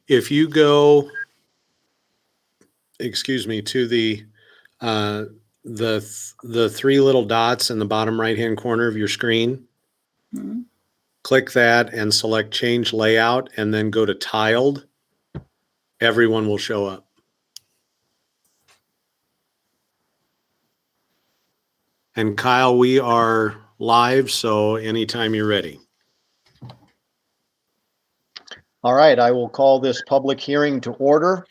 If you go, excuse me, to the three little dots in the bottom right-hand corner of your screen, click that and select Change Layout, and then go to Tiled. Everyone will show up. And Kyle, we are live, so anytime you're ready. All right, I will call this public hearing to order.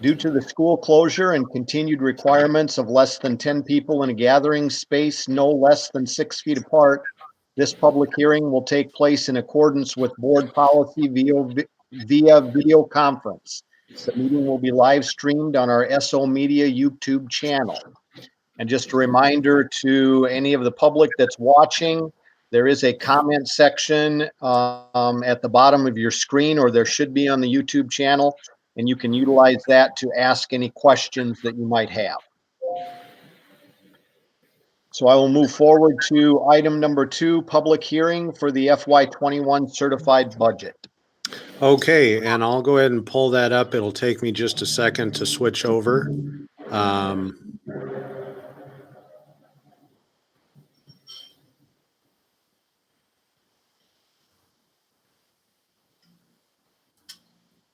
Due to the school closure and continued requirements of less than 10 people in a gathering space no less than 6 feet apart, this public hearing will take place in accordance with board policy via video conference. The meeting will be live streamed on our SO Media YouTube channel. And just a reminder to any of the public that's watching, there is a comment section at the bottom of your screen, or there should be on the YouTube channel, and you can utilize that to ask any questions that you might have. So I will move forward to item number 2, public hearing for the FY21 certified budget. Okay, and I'll go ahead and pull that up. It'll take me just a second to switch over.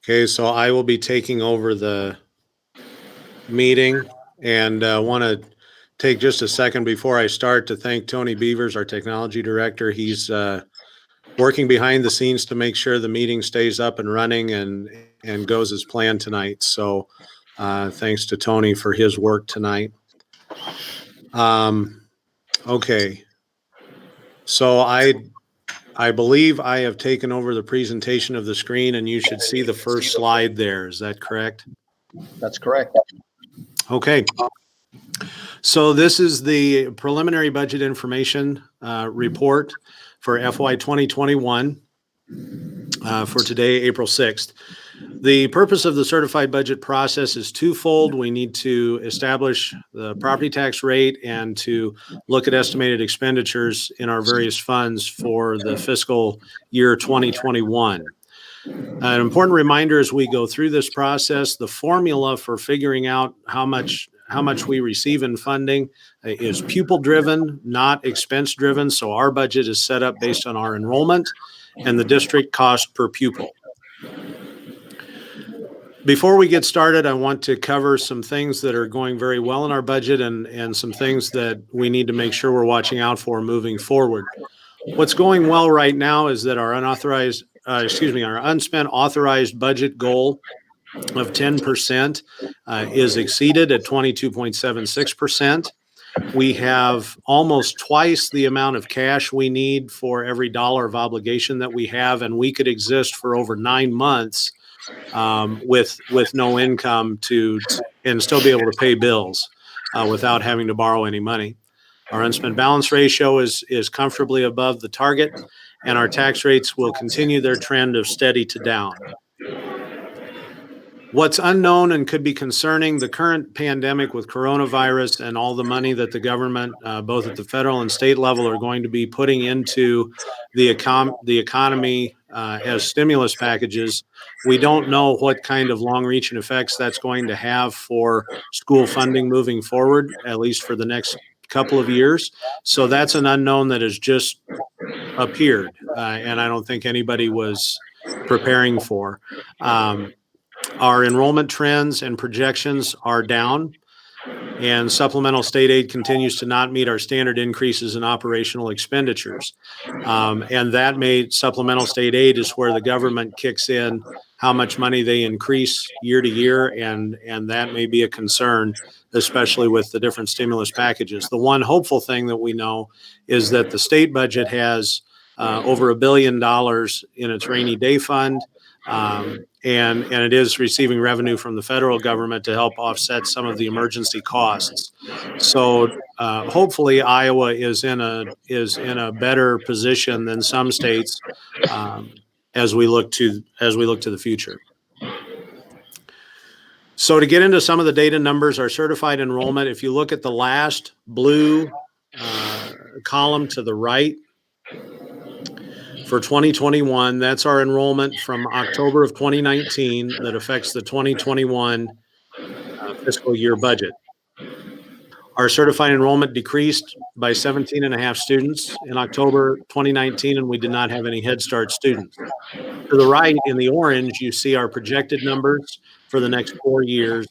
Okay, so I will be taking over the meeting, and want to take just a second before I start to thank Tony Beavers, our technology director. He's working behind the scenes to make sure the meeting stays up and running and goes as planned tonight. So thanks to Tony for his work tonight. Okay, so I believe I have taken over the presentation of the screen, and you should see the first slide there. Is that correct? That's correct. Okay. So this is the preliminary budget information report for FY 2021 for today, April 6th. The purpose of the certified budget process is twofold. We need to establish the property tax rate and to look at estimated expenditures in our various funds for the fiscal year 2021. An important reminder as we go through this process, the formula for figuring out how much we receive in funding is pupil driven, not expense driven. So our budget is set up based on our enrollment and the district cost per pupil. Before we get started, I want to cover some things that are going very well in our budget and some things that we need to make sure we're watching out for moving forward. What's going well right now is that our our unspent authorized budget goal of 10% is exceeded at 22.76%. We have almost twice the amount of cash we need for every dollar of obligation that we have, and we could exist for over 9 months with no income and still be able to pay bills without having to borrow any money. Our unspent balance ratio is comfortably above the target, and our tax rates will continue their trend of steady to down. What's unknown and could be concerning, the current pandemic with coronavirus and all the money that the government, both at the federal and state level, are going to be putting into the economy as stimulus packages. We don't know what kind of long-reaching effects that's going to have for school funding moving forward, at least for the next couple of years. So that's an unknown that has just appeared, and I don't think anybody was preparing for. Our enrollment trends and projections are down, and supplemental state aid continues to not meet our standard increases in operational expenditures. And that made supplemental state aid is where the government kicks in how much money they increase year to year, and that may be a concern, especially with the different stimulus packages. The one hopeful thing that we know is that the state budget has over $1 billion in its rainy day fund. And it is receiving revenue from the federal government to help offset some of the emergency costs. So hopefully Iowa is in a better position than some states as we look to the future. So to get into some of the data numbers, our certified enrollment, if you look at the last blue column to the right, For 2021, that's our enrollment from October of 2019 that affects the 2021 fiscal year budget. Our certified enrollment decreased by 17 and a half students in October 2019, and we did not have any Head Start students. To the right, in the orange, you see our projected numbers for the next 4 years.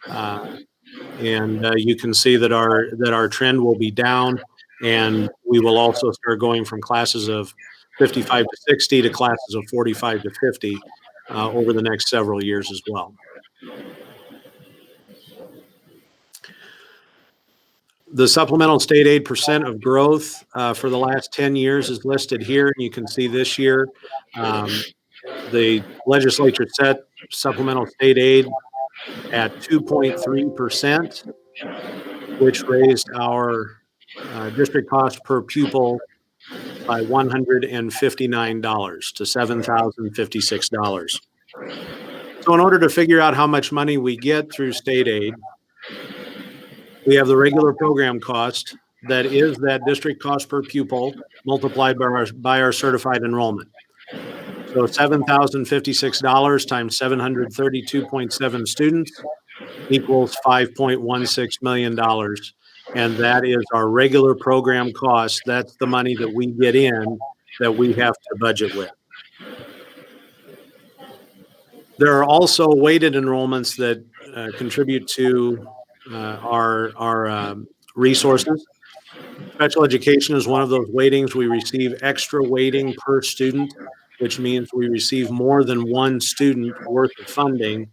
You can see that our trend will be down, and we will also start going from classes of 55 to 60 to classes of 45 to 50 over the next several years as well. The supplemental state aid percent of growth for the last 10 years is listed here. And you can see this year, the legislature set supplemental state aid at 2.3%, which raised our district cost per pupil by $159 to $7,056. So in order to figure out how much money we get through state aid, we have the regular program cost, that is that district cost per pupil multiplied by our certified enrollment. So $7,056 times 732.7 students equals $5.16 million. And that is our regular program cost. That's the money that we get in that we have to budget with. There are also weighted enrollments that contribute to our resources. Special education is one of those weightings. We receive extra weighting per student, which means we receive more than one student worth of funding,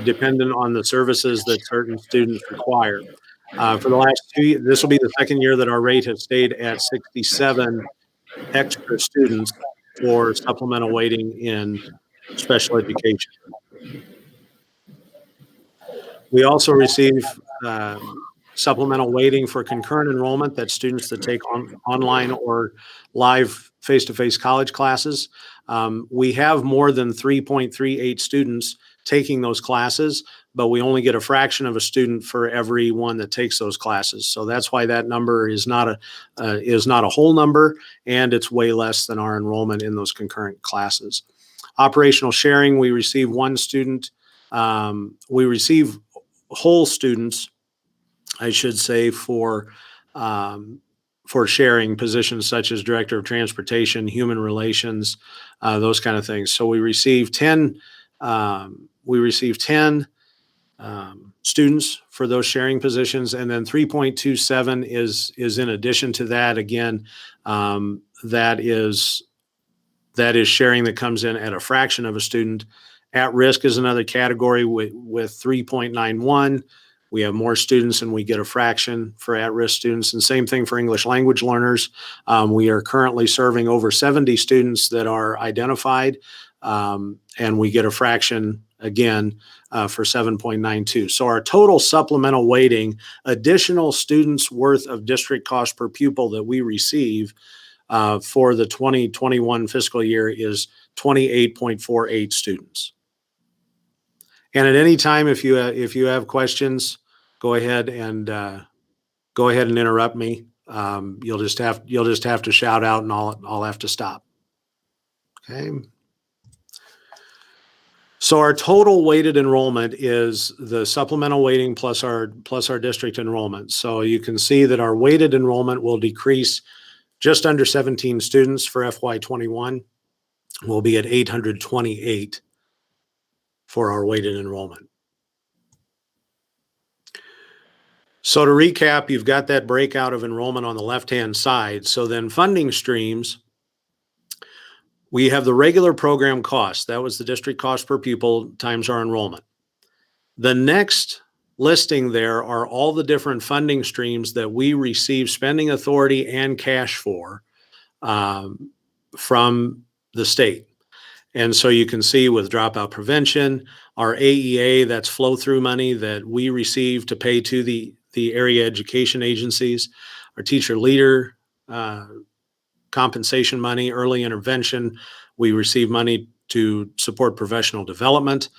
dependent on the services that certain students require. For the last 2 years, this will be the second year that our rate has stayed at 67 extra students for supplemental weighting in special education. We also receive supplemental weighting for concurrent enrollment. That's students that take online or live face-to-face college classes. We have more than 3.38 students taking those classes, but we only get a fraction of a student for every one that takes those classes. So that's why that number is not a whole number, and it's way less than our enrollment in those concurrent classes. Operational sharing, we receive one student. We receive whole students, I should say, for sharing positions such as Director of Transportation, Human Relations, those kind of things. So we receive 10 students for those sharing positions, and then 3.27 is in addition to that. Again, that is sharing that comes in at a fraction of a student. At risk is another category with 3.91. We have more students and we get a fraction for at-risk students. And same thing for English language learners. We are currently serving over 70 students that are identified, and we get a fraction again for 7.92. So our total supplemental weighting, additional students worth of district cost per pupil that we receive for the 2021 fiscal year is 28.48 students. And at any time, if you have questions, go ahead and interrupt me. You'll just have to shout out, and I'll have to stop. Okay. So our total weighted enrollment is the supplemental weighting plus our district enrollment. So you can see that our weighted enrollment will decrease just under 17 students for FY21. We'll be at 828 for our weighted enrollment. So to recap, you've got that breakout of enrollment on the left-hand side. So then funding streams, we have the regular program cost. That was the district cost per pupil times our enrollment. The next listing there are all the different funding streams that we receive spending authority and cash for from the state. And so you can see with dropout prevention, our AEA, that's flow-through money that we receive to pay to the area education agencies, our teacher leader compensation money, early intervention, we receive money to support professional development,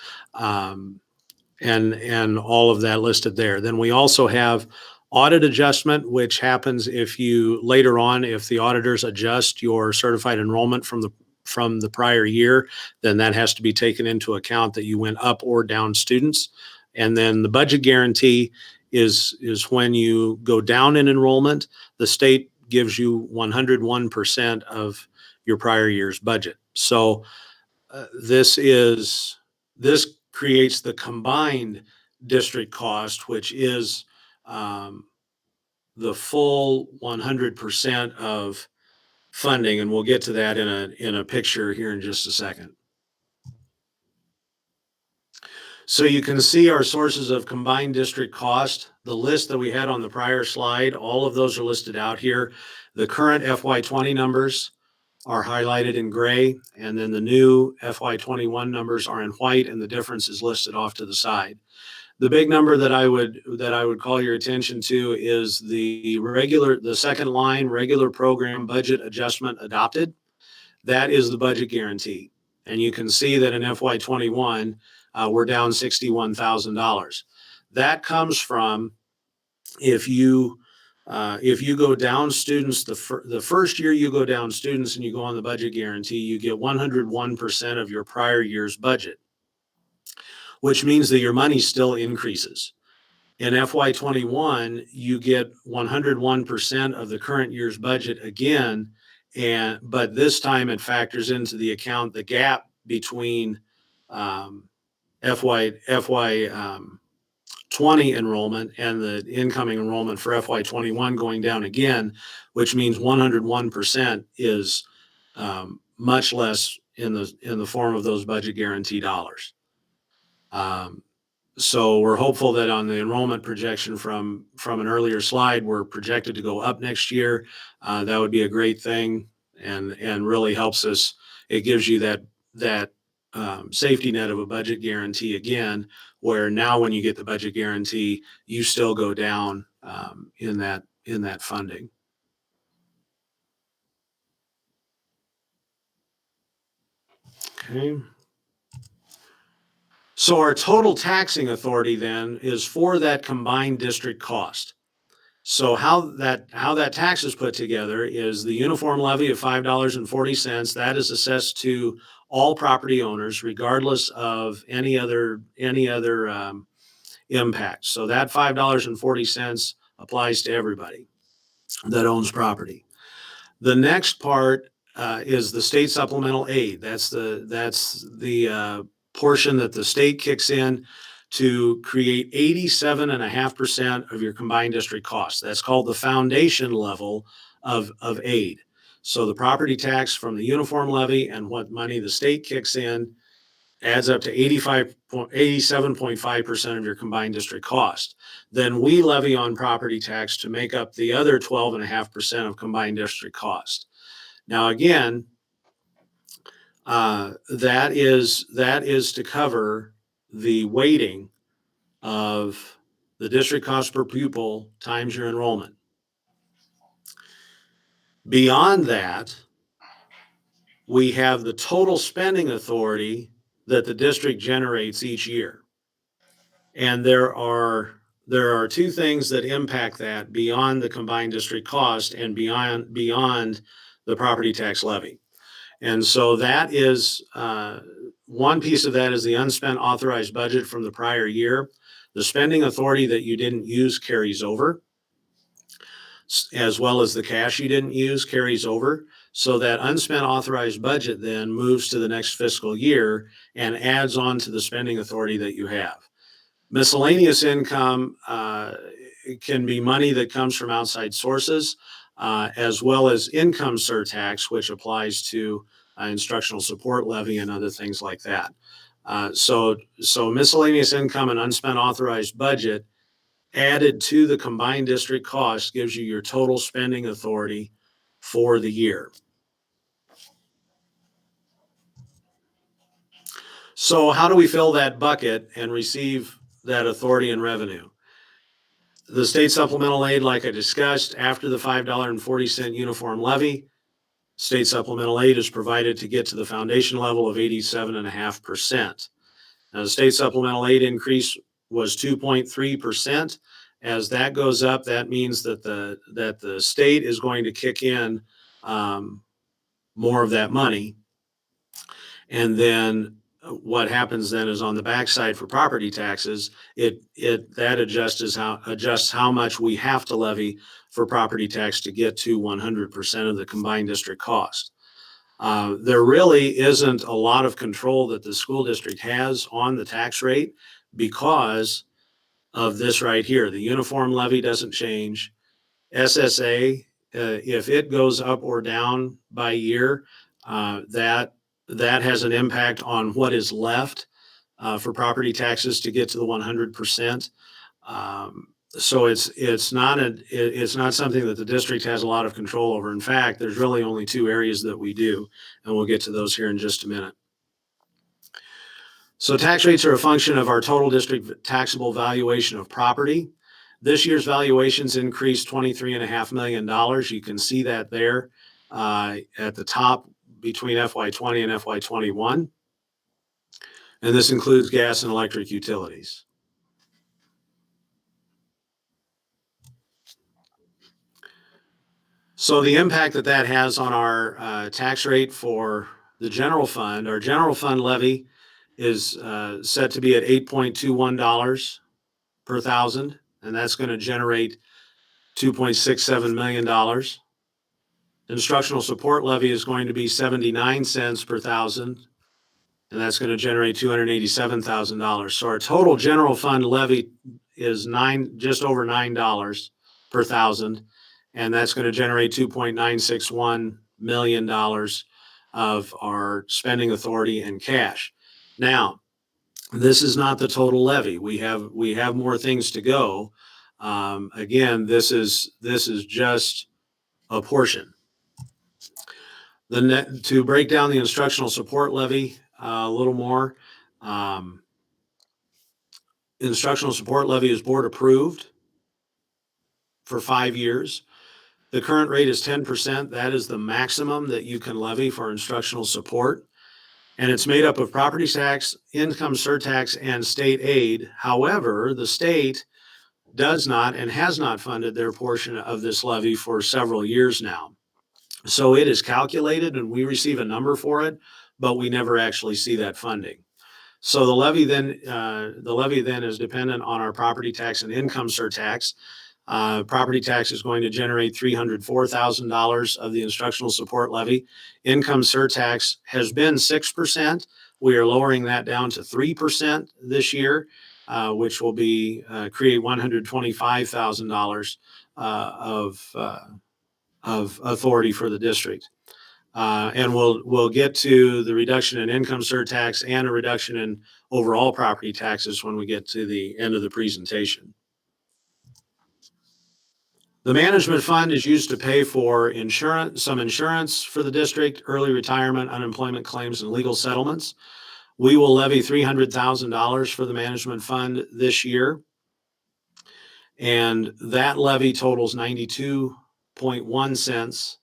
and all of that listed there. Then we also have audit adjustment, which happens if you later on, if the auditors adjust your certified enrollment from the prior year, then that has to be taken into account that you went up or down students. And then the budget guarantee is when you go down in enrollment, the state gives you 101% of your prior year's budget. So this creates the combined district cost, which is the full 100% of funding, and we'll get to that in a picture here in just a second. So you can see our sources of combined district cost. The list that we had on the prior slide, all of those are listed out here. The current FY20 numbers are highlighted in gray, and then the new FY21 numbers are in white, and the difference is listed off to the side. The big number that I would call your attention to is the second line, regular program budget adjustment adopted. That is the budget guarantee. And you can see that in FY21, we're down $61,000. That comes from if you go down students, the first year you go down students and you go on the budget guarantee, you get 101% of your prior year's budget, which means that your money still increases. In FY21, you get 101% of the current year's budget again, but this time it factors into the account the gap between FY20 enrollment and the incoming enrollment for FY21 going down again, which means 101% is much less in the form of those budget guarantee dollars. So we're hopeful that on the enrollment projection from an earlier slide, we're projected to go up next year. That would be a great thing and really helps us. It gives you that safety net of a budget guarantee again, where now when you get the budget guarantee, you still go down in that funding. Okay. So our total taxing authority then is for that combined district cost. So how that tax is put together is the uniform levy of $5.40. That is assessed to all property owners, regardless of any other impact. So that $5.40 applies to everybody that owns property. The next part is the state supplemental aid. That's the portion that the state kicks in to create 87.5% of your combined district costs. That's called the foundation level of aid. So the property tax from the uniform levy and what money the state kicks in adds up to 87.5% of your combined district cost. Then we levy on property tax to make up the other 12.5% of combined district cost. Now again, that is to cover the weighting of the district cost per pupil times your enrollment. Beyond that, we have the total spending authority that the district generates each year. And there are two things that impact that beyond the combined district cost and beyond the property tax levy. And so that is one piece of that is the unspent authorized budget from the prior year. The spending authority that you didn't use carries over, as well as the cash you didn't use carries over. So that unspent authorized budget then moves to the next fiscal year and adds on to the spending authority that you have. Miscellaneous income can be money that comes from outside sources, as well as income surtax, which applies to instructional support levy and other things like that. So miscellaneous income and unspent authorized budget added to the combined district cost gives you your total spending authority for the year. So how do we fill that bucket and receive that authority and revenue? The state supplemental aid, like I discussed, after the $5.40 uniform levy, state supplemental aid is provided to get to the foundation level of 87.5%. Now, the state supplemental aid increase was 2.3%, As that goes up, that means that the state is going to kick in more of that money. And then what happens then is on the backside for property taxes, that adjusts how much we have to levy for property tax to get to 100% of the combined district cost. There really isn't a lot of control that the school district has on the tax rate because of this right here. The uniform levy doesn't change. SSA, if it goes up or down by year, that has an impact on what is left for property taxes to get to the 100%. So it's not something that the district has a lot of control over. In fact, there's really only two areas that we do, and we'll get to those here in just a minute. So tax rates are a function of our total district taxable valuation of property. This year's valuations increased $23.5 million. You can see that there at the top between FY20 and FY21. And this includes gas and electric utilities. So the impact that has on our tax rate for the general fund, our general fund levy is set to be at $8.21 per thousand, and that's going to generate $2.67 million. Instructional support levy is going to be 79 cents per thousand, and that's going to generate $287,000. So our total general fund levy is just over $9 per thousand, and that's going to generate $2.961 million of our spending authority and cash. Now, this is not the total levy. We have more things to go. Again, this is just a portion. To break down the instructional support levy a little more, instructional support levy is board approved for 5 years. The current rate is 10%. That is the maximum that you can levy for instructional support. And it's made up of property tax, income surtax, and state aid. However, the state does not and has not funded their portion of this levy for several years now. So it is calculated and we receive a number for it, but we never actually see that funding. So the levy then is dependent on our property tax and income surtax. Property tax is going to generate $304,000 of the instructional support levy. Income surtax has been 6%. We are lowering that down to 3% this year, which will create $125,000 of authority for the district. And we'll get to the reduction in income surtax and a reduction in overall property taxes when we get to the end of the presentation. The management fund is used to pay for some insurance for the district, early retirement, unemployment claims, and legal settlements. We will levy $300,000 for the management fund this year. And that levy totals 92.1 cents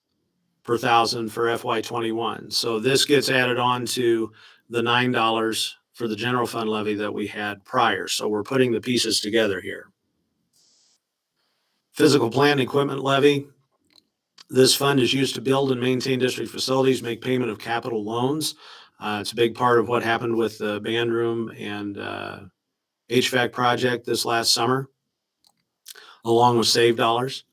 per thousand for FY21. So this gets added on to the $9 for the general fund levy that we had prior. So we're putting the pieces together here. Physical plant and equipment levy. This fund is used to build and maintain district facilities, make payment of capital loans. It's a big part of what happened with the band room and HVAC project this last summer, along with save dollars.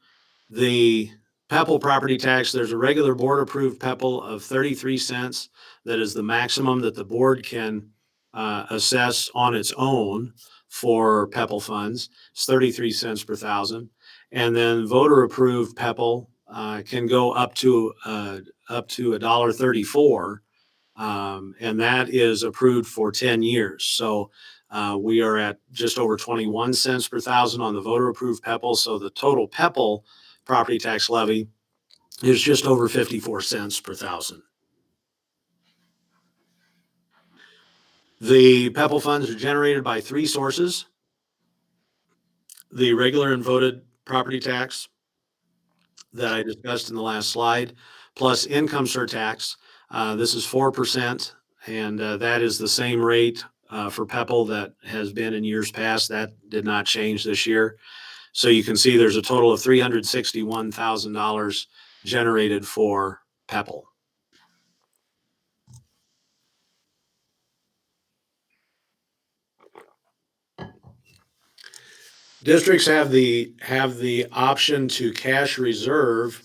The PEPL property tax, there's a regular board approved PEPL of 33 cents. That is the maximum that the board can assess on its own for PEPL funds. It's 33 cents per thousand. And then voter approved PEPL can go up to $1.34, and that is approved for 10 years. So we are at just over 21 cents per thousand on the voter approved PEPL. So the total PEPL property tax levy is just over 54 cents per thousand. The PEPL funds are generated by three sources: the regular and voted property tax that I discussed in the last slide, plus income surtax. This is 4%, and that is the same rate for PEPL that has been in years past. That did not change this year. So you can see there's a total of $361,000 generated for PEPL. Districts have the option to cash reserve,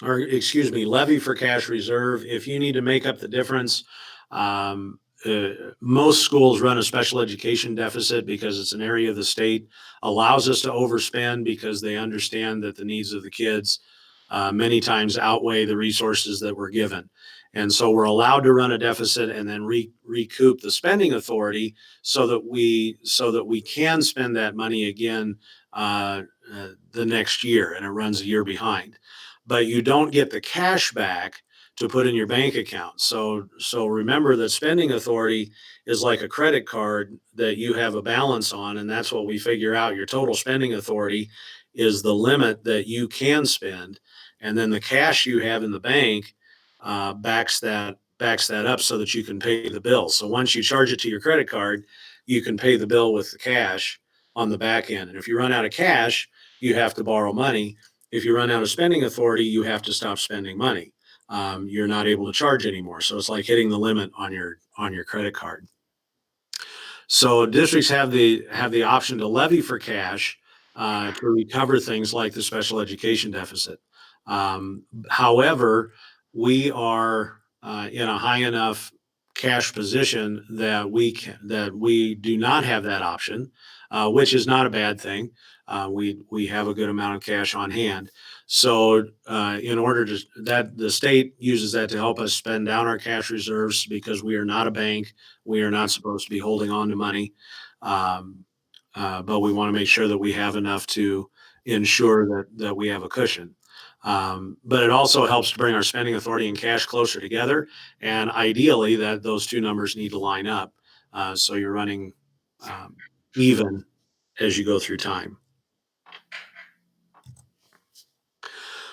or excuse me, levy for cash reserve if you need to make up the difference. Um, Most schools run a special education deficit because it's an area of the state allows us to overspend because they understand that the needs of the kids many times outweigh the resources that we're given. And so we're allowed to run a deficit and then recoup the spending authority so that we can spend that money again the next year, and it runs a year behind. But you don't get the cash back to put in your bank account. So remember that spending authority is like a credit card that you have a balance on, and that's what we figure out. Your total spending authority is the limit that you can spend, and then the cash you have in the bank backs that up so that you can pay the bill. So once you charge it to your credit card, you can pay the bill with the cash on the back end. And if you run out of cash, you have to borrow money. If you run out of spending authority, you have to stop spending money. You're not able to charge anymore. So it's like hitting the limit on your credit card. So districts have the option to levy for cash to recover things like the special education deficit. However, we are in a high enough cash position that we do not have that option, which is not a bad thing. We have a good amount of cash on hand. So in order to that the state uses that to help us spend down our cash reserves because we are not a bank. We are not supposed to be holding on to money. Um, but we want to make sure that we have enough to ensure that we have a cushion. But it also helps to bring our spending authority and cash closer together. And ideally, that those two numbers need to line up. So you're running um, even as you go through time.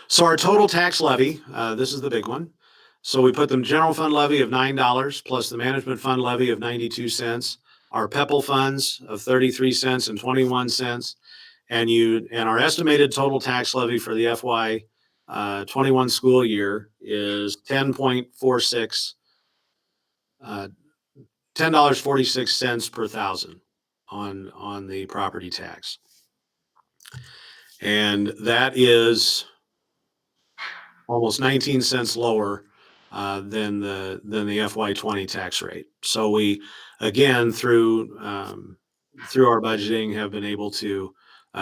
So our total tax levy, this is the big one. So we put the general fund levy of $9 plus the management fund levy of 92 cents, our PEPL funds of 33 cents and 21 cents, and our estimated total tax levy for the FY 21 school year is 10.46 $10.46 per thousand on the property tax. And that is almost 19 cents lower than the FY20 tax rate. So we, again, through our budgeting, have been able to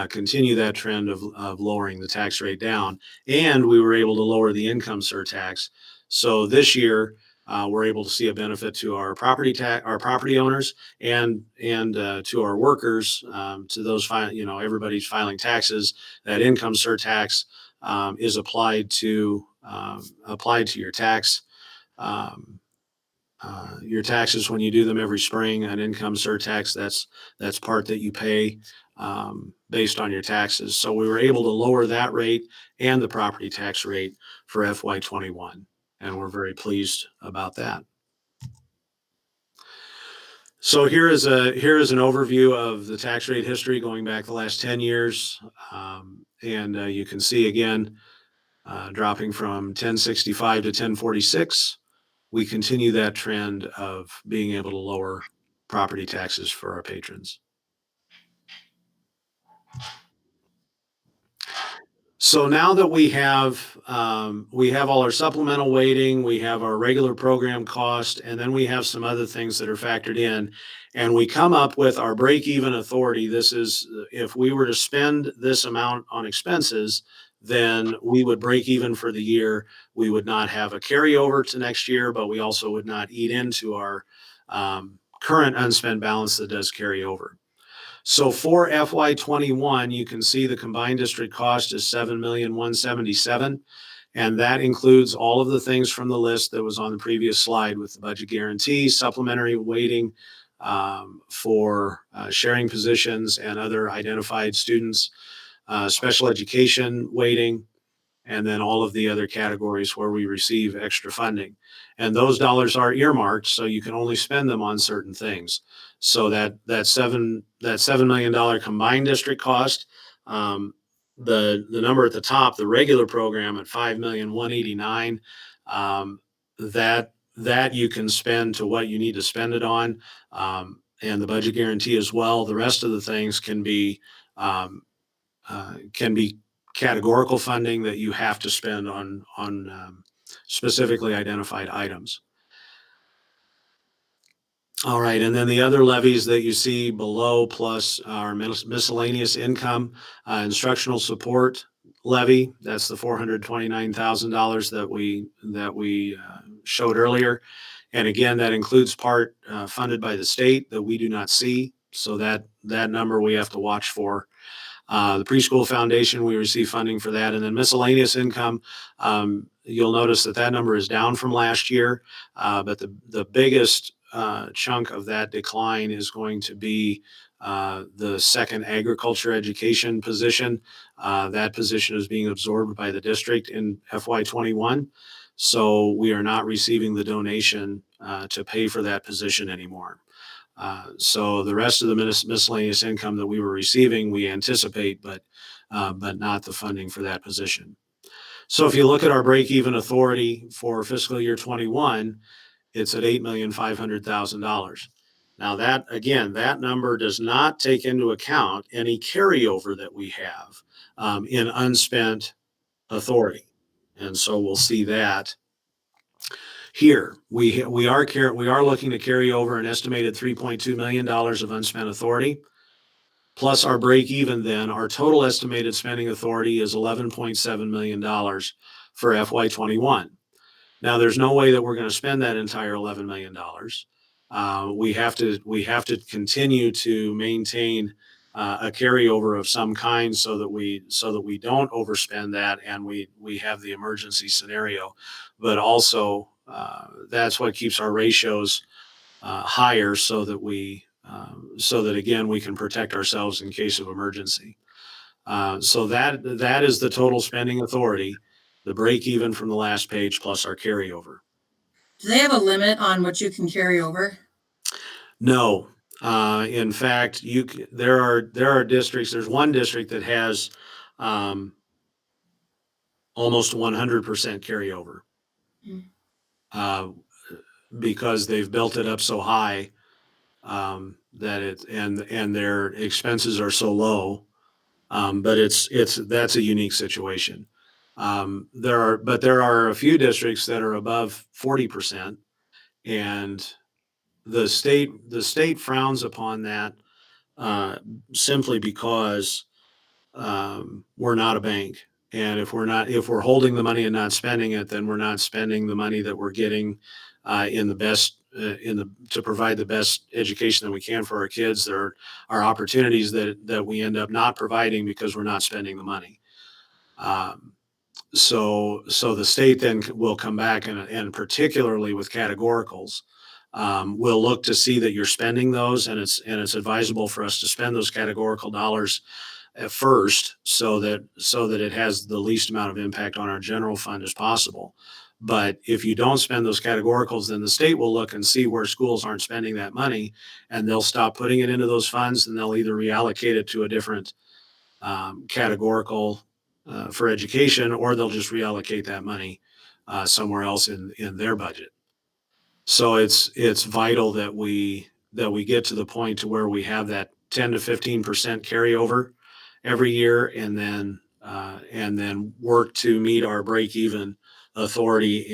continue that trend of lowering the tax rate down, and we were able to lower the income surtax. So this year, we're able to see a benefit to our property owners, and to our workers, to those everybody's filing taxes. That income surtax is applied to your taxes when you do them every spring. An income surtax, that's part that you pay based on your taxes. So we were able to lower that rate and the property tax rate for FY21, and we're very pleased about that. So here is an overview of the tax rate history going back the last 10 years. And you can see again, dropping from 1065 to 1046. We continue that trend of being able to lower property taxes for our patrons. So now that we have all our supplemental weighting, we have our regular program cost, and then we have some other things that are factored in, and we come up with our break-even authority. This is if we were to spend this amount on expenses, then we would break even for the year. We would not have a carryover to next year, but we also would not eat into our current unspent balance that does carry over. So for FY21, you can see the combined district cost is $7,177,000, and that includes all of the things from the list that was on the previous slide with the budget guarantee, supplementary weighting for sharing positions and other identified students, special education weighting, and then all of the other categories where we receive extra funding. And those dollars are earmarked, so you can only spend them on certain things. So that $7 million combined district cost, The number at the top, the regular program at 5,189,000, that you can spend to what you need to spend it on, and the budget guarantee as well. The rest of the things um, can be categorical funding that you have to spend on specifically identified items. All right, and then the other levies that you see below plus our miscellaneous income, instructional support levy, that's the $429,000 that we showed earlier. And again, that includes part funded by the state that we do not see. So that number we have to watch for. The preschool foundation, we receive funding for that. And then miscellaneous income, you'll notice that number is down from last year. But the biggest chunk of that decline is going to be the second agriculture education position. That position is being absorbed by the district in FY21. So we are not receiving the donation to pay for that position anymore. So the rest of the miscellaneous income that we were receiving, we anticipate, but not the funding for that position. So if you look at our break-even authority for fiscal year 21, it's at $8,500,000. Now that, again, that number does not take into account any carryover that we have in unspent authority. And so we'll see that here. We are looking to carry over an estimated $3.2 million of unspent authority. Plus our break even, then our total estimated spending authority is $11.7 million for FY21. Now, there's no way that we're going to spend that entire $11 million. We have to continue to maintain a carryover of some kind so that we don't overspend that and we have the emergency scenario. But also, that's what keeps our ratios higher so that again we can protect ourselves in case of emergency. So that is the total spending authority, the break even from the last page plus our carryover. Do they have a limit on what you can carry over? No. In fact, there are districts. There's one district that has almost 100% carryover because they've built it up so high that and their expenses are so low. But that's a unique situation. There are a few districts that are above 40%, and the state frowns upon that simply because we're not a bank. And if we're holding the money and not spending it, then we're not spending the money that we're getting to provide the best education that we can for our kids. There are opportunities that we end up not providing because we're not spending the money. So the state then will come back and particularly with categoricals, we'll look to see that you're spending those, and it's advisable for us to spend those categorical dollars at first so that it has the least amount of impact on our general fund as possible. But if you don't spend those categoricals, then the state will look and see where schools aren't spending that money, and they'll stop putting it into those funds, and they'll either reallocate it to a different categorical for education, or they'll just reallocate that money somewhere else in their budget. So it's vital that we get to the point to where we have that 10 to 15% carryover every year, and then work to meet our break even authority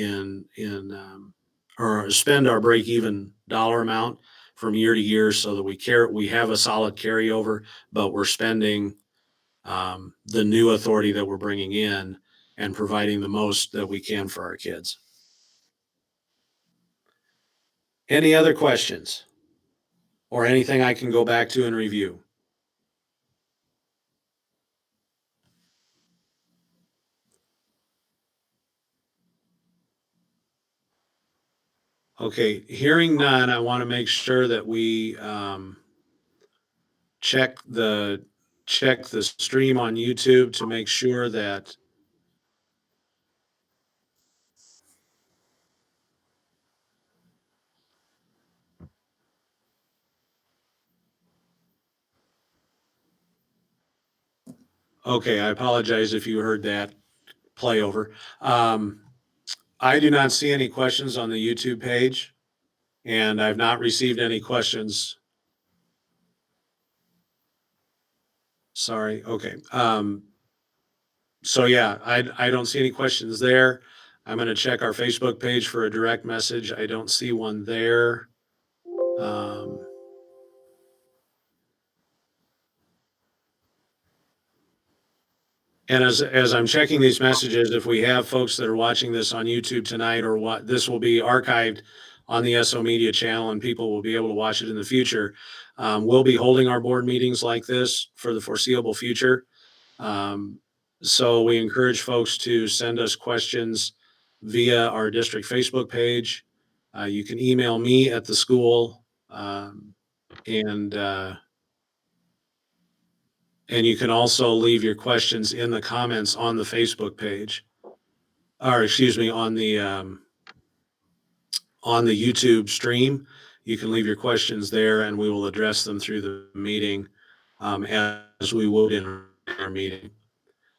or spend our break even dollar amount from year to year, so that we have a solid carryover, but we're spending the new authority that we're bringing in and providing the most that we can for our kids. Any other questions or anything I can go back to and review? Okay, hearing none, I want to make sure that we check the stream on YouTube to make sure that Okay, I apologize if you heard that play over. I do not see any questions on the YouTube page, and I've not received any questions. Sorry, okay. So yeah, I don't see any questions there. I'm gonna check our Facebook page for a direct message. I don't see one there. Um, And as I'm checking these messages, if we have folks that are watching this on YouTube tonight, or what, this will be archived on the SO Media channel and people will be able to watch it in the future. We'll be holding our board meetings like this for the foreseeable future. Um, so we encourage folks to send us questions via our district Facebook page. You can email me at the school, and you can also leave your questions in the comments on the Facebook page, or excuse me, on the YouTube stream. You can leave your questions there and we will address them through the meeting, as we would in our meeting.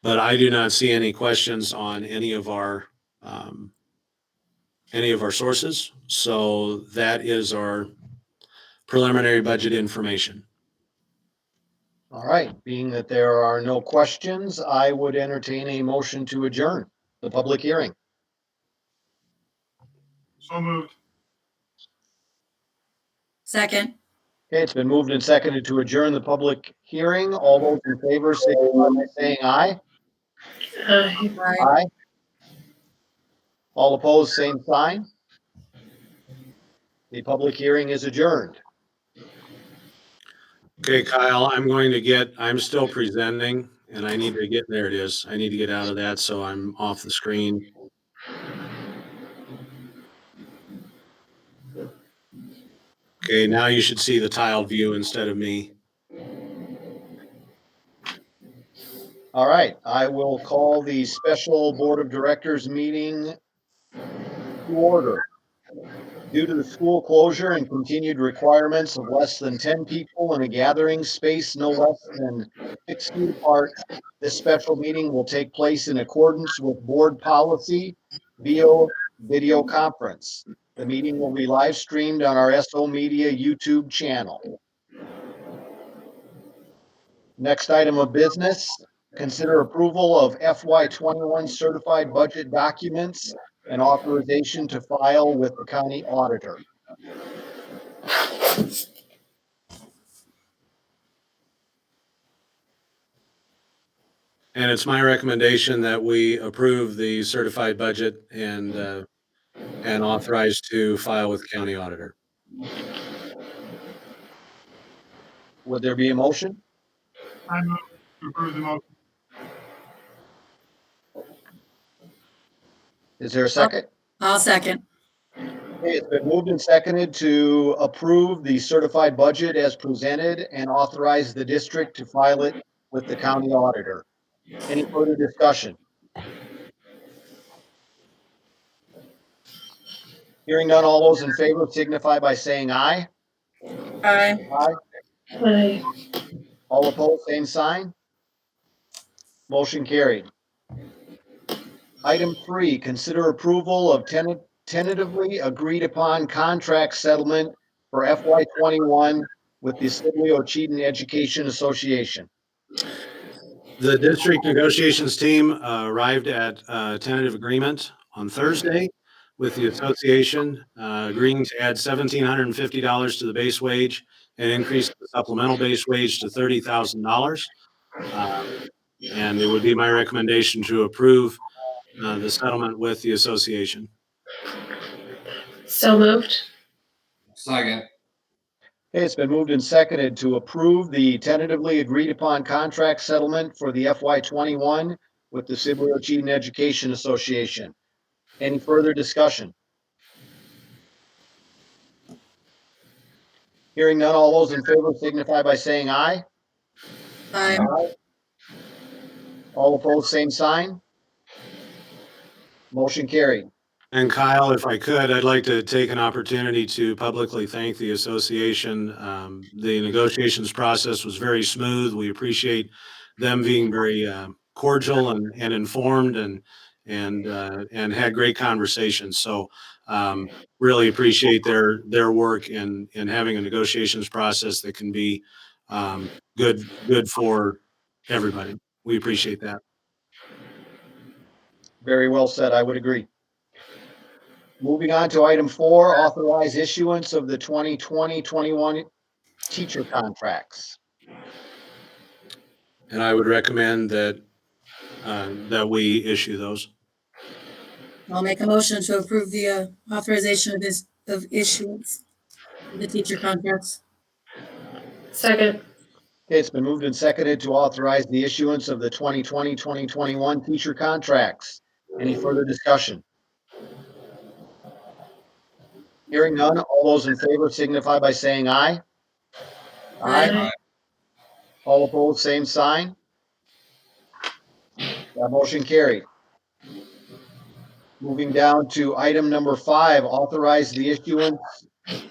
But I do not see any questions on any of our sources. So that is our preliminary budget information. All right, being that there are no questions, I would entertain a motion to adjourn the public hearing. So moved. Second. Okay, it's been moved and seconded to adjourn the public hearing. All those in favor, signify by saying aye. Aye. Aye. All opposed, same sign. The public hearing is adjourned. Okay, Kyle, I'm still presenting and I need to get, there it is. I need to get out of that. So I'm off the screen. Okay, now you should see the tiled view instead of me. All right, I will call the special Board of Directors meeting to order. Due to the school closure and continued requirements of less than 10 people in a gathering space no less than 6 feet apart, this special meeting will take place in accordance with board policy via video conference. The meeting will be live streamed on our SO Media YouTube channel. Next item of business, consider approval of FY21 certified budget documents and authorization to file with the county auditor. And it's my recommendation that we approve the certified budget and authorize to file with the county auditor. Would there be a motion? I move to approve the motion. Is there a second? I'll second. Okay, it's been moved and seconded to approve the certified budget as presented and authorize the district to file it with the county auditor. Any further discussion? Hearing none, all those in favor signify by saying aye. Aye. Aye. Aye. All opposed, same sign. Motion carried. Item 3, consider approval of tentatively agreed upon contract settlement for FY21 with the Sibley-Ocheyedan Education Association. The district negotiations team arrived at a tentative agreement on Thursday with the association, agreeing to add $1,750 to the base wage and increase the supplemental base wage to $30,000. And it would be my recommendation to approve the settlement with the association. So moved. Second. Okay, it's been moved and seconded to approve the tentatively agreed upon contract settlement for the FY21 with the Sibley-Ocheyedan Education Association. Any further discussion? Hearing none, all those in favor signify by saying aye. Aye. All opposed, same sign. Motion carried. And Kyle, if I could, I'd like to take an opportunity to publicly thank the association. The negotiations process was very smooth. We appreciate them being very cordial and informed and had great conversations. So really appreciate their work in having a negotiations process that can be good for everybody. We appreciate that. Very well said. I would agree. Moving on to item 4, authorize issuance of the 2020-21 teacher contracts. And I would recommend that we issue those. I'll make a motion to approve the authorization of issuance of the teacher contracts. Second. Okay, it's been moved and seconded to authorize the issuance of the 2020-2021 teacher contracts. Any further discussion? Hearing none, all those in favor signify by saying aye. Aye. All opposed, same sign. That motion carried. Moving down to item number 5, authorization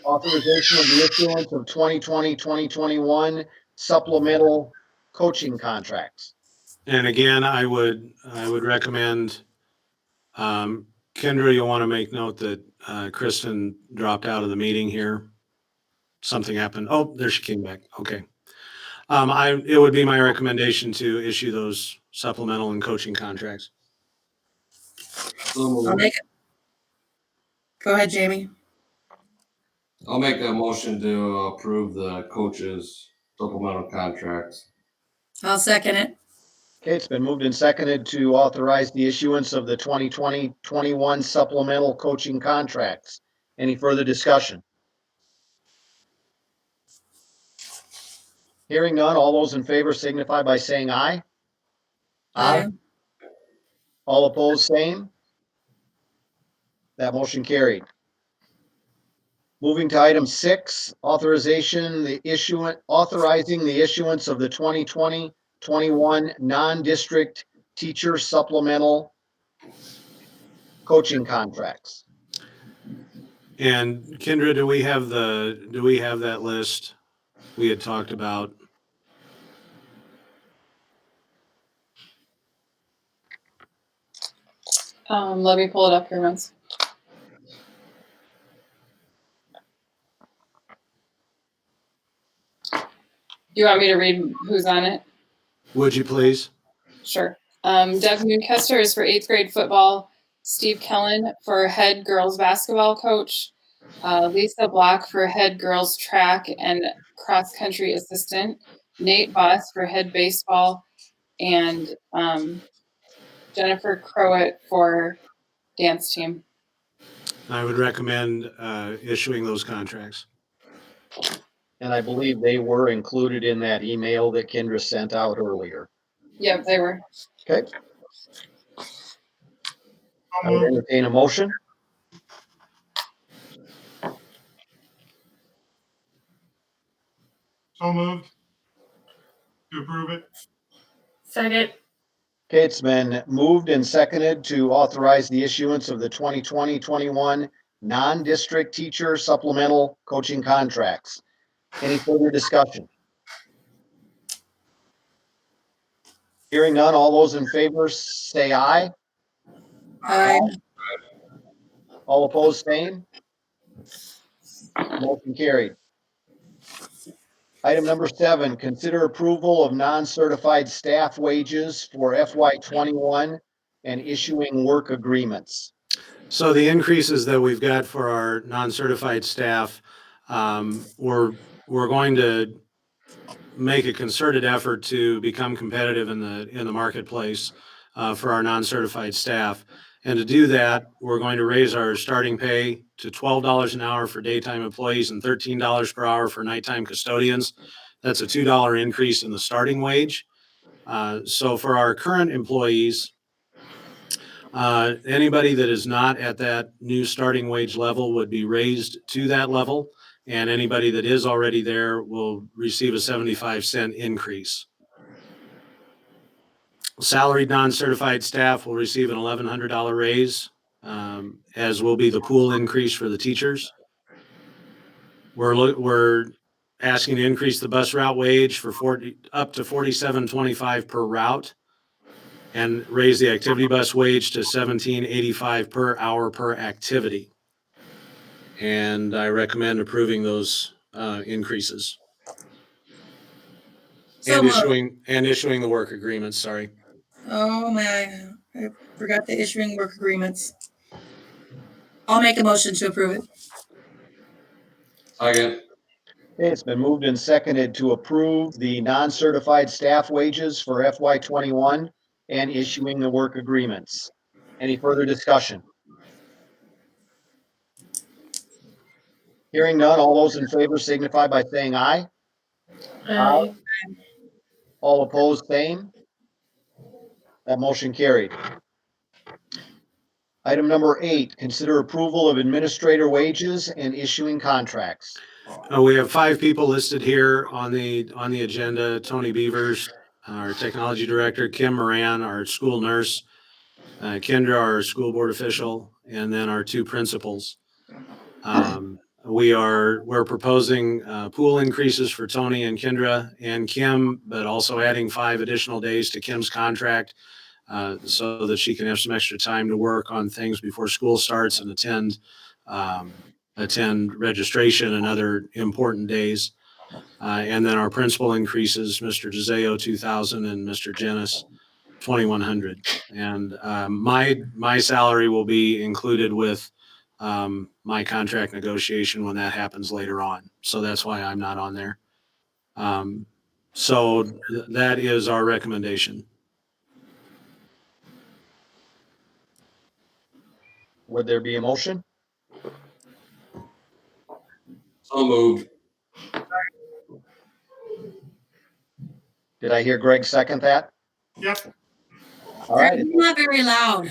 of the issuance of 2020-2021 supplemental coaching contracts. And again, I would recommend, Kendra, you'll want to make note that Kristen dropped out of the meeting here. Something happened. Oh, there she came back. Okay. It would be my recommendation to issue those supplemental and coaching contracts. So moved. I'll make it. Go ahead, Jamie. I'll make that motion to approve the coaches supplemental contracts. I'll second it. Okay, it's been moved and seconded to authorize the issuance of the 2020-21 supplemental coaching contracts. Any further discussion? Hearing none, all those in favor signify by saying aye. Aye. All opposed, same. That motion carried. Moving to item 6, authorizing the issuance of the 2020-21 non-district teacher supplemental coaching contracts. And Kendra, do we have that list we had talked about? Let me pull it up here once. You want me to read who's on it? Would you please? Sure. Deb Moonkester is for 8th grade football. Steve Kellen for head girls basketball coach. Lisa Block for head girls track and cross country assistant. Nate Voss for head baseball. And Jennifer Crowett for dance team. I would recommend issuing those contracts. And I believe they were included in that email that Kendra sent out earlier. Yep, they were. Okay, So I would moved. entertain a motion. So moved. To approve it. Second. Okay, it's been moved and seconded to authorize the issuance of the 2020-21 non-district teacher supplemental coaching contracts. Any further discussion? Hearing none, all those in favor say aye. Aye. All opposed, same. Motion carried. Item number 7, consider approval of non-certified staff wages for FY21 and issuing work agreements. So the increases that we've got for our non-certified staff, we're going to make a concerted effort to become competitive in the marketplace for our non-certified staff. And to do that, we're going to raise our starting pay to $12 an hour for daytime employees and $13 per hour for nighttime custodians. That's a $2 increase in the starting wage. So for our current employees, anybody that is not at that new starting wage level would be raised to that level. And anybody that is already there will receive a 75-cent increase. Salaried non-certified staff will receive an $1,100 raise as will be the pool increase for the teachers. We're asking to increase the bus route wage for up to $47.25 per route, and raise the activity bus wage to $17.85 per hour per activity. And I recommend approving those increases. So And moved. issuing the work agreements, sorry. Oh, my, I forgot the issuing work agreements. I'll make a motion to approve it. Second. Okay, it's been moved and seconded to approve the non-certified staff wages for FY '21 and issuing the work agreements. Any further discussion? Hearing none, all those in favor signify by saying aye. Aye. All opposed, same. That motion carried. Item number 8, consider approval of administrator wages and issuing contracts. We have 5 people listed here on the agenda. Tony Beavers, our technology director, Kim Moran, our school nurse, Kendra, our school board official, and then our 2 principals. We're proposing pool increases for Tony and Kendra and Kim, but also adding 5 additional days to Kim's contract so that she can have some extra time to work on things before school starts and attend registration and other important days. And then our principal increases, Mr. DeZeo, 2,000, and Mr. Jenis, 2,100. And my salary will be included with my contract negotiation when that happens later on. So that's why I'm not on there. So that is our recommendation. Would there be a motion? So moved. Did I hear Greg second that? Yep. All right, You're not very loud.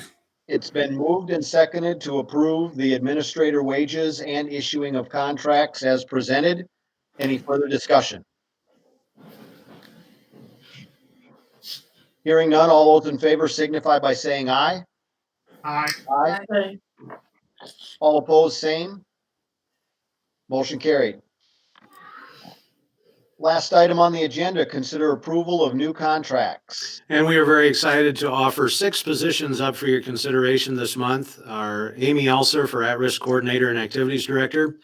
it's been moved and seconded to approve the administrator wages and issuing of contracts as presented. Any further discussion? Hearing none, all those in favor signify by saying aye. Aye. Aye. All opposed, same. Motion carried. Last item on the agenda, consider approval of new contracts. And we are very excited to offer 6 positions up for your consideration this month. Our Amy Elser for At-Risk Coordinator and Activities Director,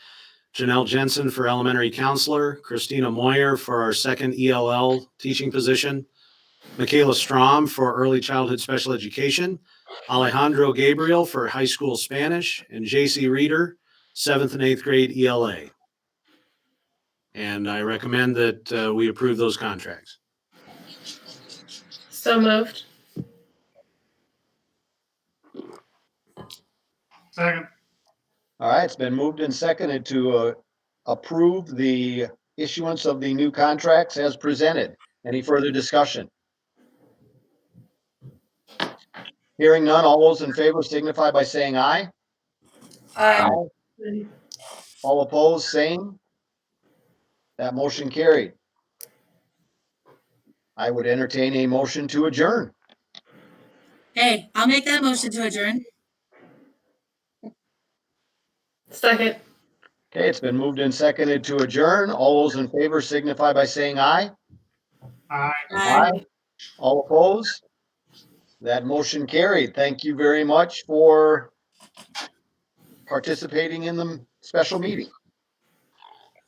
Janelle Jensen for Elementary Counselor, Christina Moyer for our 2nd ELL teaching position, Michaela Strom for Early Childhood Special Education, Alejandro Gabriel for High School Spanish, and JC Reeder, 7th and 8th grade ELA. And I recommend that we approve those contracts. So moved. Second. All right, it's been moved and seconded to approve the issuance of the new contracts as presented. Any further discussion? Hearing none, all those in favor signify by saying aye. Aye. All opposed, same. That motion carried. I would entertain a motion to adjourn. Hey, I'll make that motion to adjourn. Second. Okay, it's been moved and seconded to adjourn. All those in favor signify by saying aye. Aye. Aye. All opposed? That motion carried. Thank you very much for participating in the special meeting.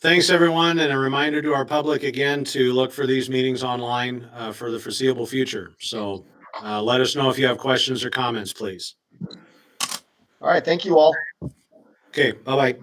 Thanks, everyone, and a reminder to our public again to look for these meetings online for the foreseeable future. So let us know if you have questions or comments, please. All right, thank you all. Okay, bye-bye.